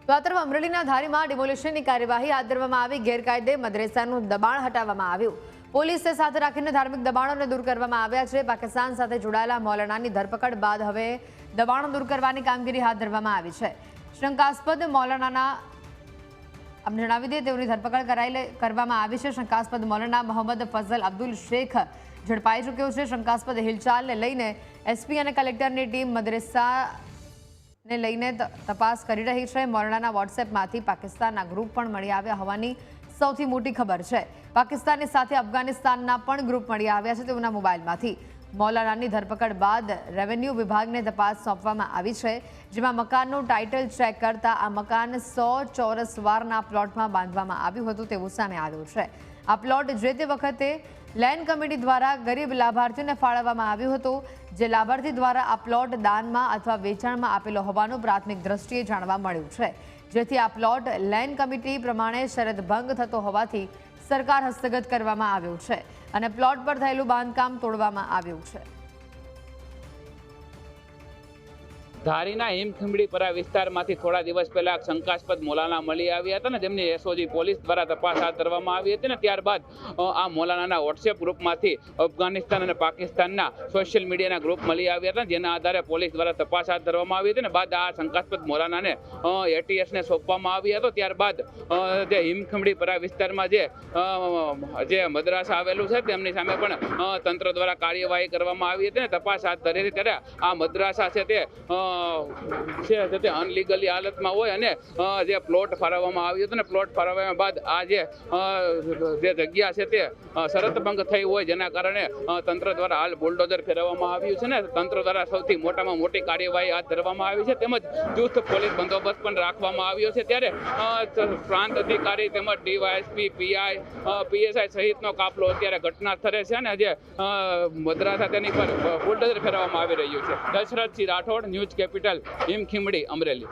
તો આ તરફ અમરેલીના ધારીમાં ડિમોલિશનની કાર્યવાહી હાથ ધરવામાં આવી। ગેરકાયદે મદરેસાનું દબાણ હટાવવામાં આવ્યું। પોલીસે સાથે રાખીને ધાર્મિક દબાણોને દૂર કરવામાં આવ્યા છે। પાકિસ્તાન સાથે જોડાયેલા મૌલાનાની ધરપકડ બાદ હવે દબાણો દૂર કરવાની કામગીરી હાથ ધરવામાં આવી છે। શંકાસ્પદ મૌલાનાના આપણે જણાવી દઈએ તેઓની ધરપકડ કરવામાં આવી છે। શંકાસ્પદ મૌલાના મોહમ્મદ ફઝલ અબ્દુલ શેખ ઝડપાઈ ચૂક્યો છે। શંકાસ્પદ હિલચાલને લઈને એસપી અને કલેક્ટરની ટીમ મદરેસાને લઈને તપાસ કરી રહી છે। મૌલાનાના વોટ્સએપમાંથી પાકિસ્તાનના ગ્રુપ પણ મળી આવ્યા હોવાની સૌથી મોટી ખબર છે। પાકિસ્તાનની સાથે અફઘાનિસ્તાનના પણ ગ્રુપ મળી આવ્યા છે તેઓના મોબાઈલમાંથી। મૌલાનાની ધરપકડ બાદ રેવન્યુ વિભાગને તપાસ સોંપવામાં આવી છે, જેમાં મકાનનું ટાઇટલ ચેક કરતા આ મકાન 100 ચોરસ વારના પ્લોટમાં બાંધવામાં આવ્યું હતું તેવું સામે આવ્યું છે। આ પ્લોટ જે તે વખતે લેન્ડ કમિટી દ્વારા ગરીબ લાભાર્થીઓને ફાળવવામાં આવ્યું હતું, જે લાભાર્થી દ્વારા આ પ્લોટ દાનમાં અથવા વેચાણમાં આપેલો હોવાનું પ્રાથમિક દ્રષ્ટિએ જાણવા મળ્યું છે, જેથી આ પ્લોટ લેન્ડ કમિટી પ્રમાણે શરત ભંગ થતો હોવાથી સરકાર હસ્તગત કરવામાં આવ્યો છે અને પ્લોટ પર થયેલું બાંધકામ તોડવામાં આવ્યું છે। ધારીના હિમખીમડીપરા વિસ્તારમાંથી થોડા દિવસ પહેલા શંકાસ્પદ મૌલાના મળી આવ્યા હતા ને જેમની એસઓજી પોલીસ દ્વારા તપાસ હાથ ધરવામાં આવી હતી ને ત્યારબાદ આ મૌલાનાના વોટ્સએપ ગ્રુપમાંથી અફઘાનિસ્તાન અને પાકિસ્તાનના સોશિયલ મીડિયાના ગ્રુપ મળી આવ્યા હતા, જેના આધારે પોલીસ દ્વારા તપાસ હાથ ધરવામાં આવી હતી ને બાદ આ શંકાસ્પદ મૌલાનાને એટીએસને સોંપવામાં આવ્યા હતો। ત્યારબાદ જે હિમખીમડીપરા વિસ્તારમાં જે મદ્રાસા આવેલું છે તેમની સામે પણ તંત્ર દ્વારા કાર્યવાહી કરવામાં આવી હતી ને તપાસ હાથ ધરી હતી। ત્યારે આ મદ્રાસા છે તે અનલીગલી હાલતમાં હોય અને જે પ્લોટ ફાળવવામાં આવ્યો હતો ને પ્લોટ ફાળવ્યા બાદ આ જે જગ્યા છે તે શરત ભંગ થઈ હોય, જેના કારણે તંત્ર દ્વારા હાલ બુલડોઝર ફેરવવામાં આવ્યું છે ને તંત્ર દ્વારા સૌથી મોટામાં મોટી કાર્યવાહી હાથ ધરવામાં આવી છે, તેમજ જૂથ પોલીસ બંદોબસ્ત પણ રાખવામાં આવ્યો છે। ત્યારે પ્રાંત અધિકારી તેમજ ડીવાયએસપી પીઆઈ પીએસઆઈ સહિતનો કાફલો અત્યારે ઘટના સ્થળે છે અને જે મદ્રાસા તેની પર બુલડોઝર ફેરવવામાં આવી રહ્યું છે। Dashrathsinh Rathod, News Capital, Himkhimdi, Amreli.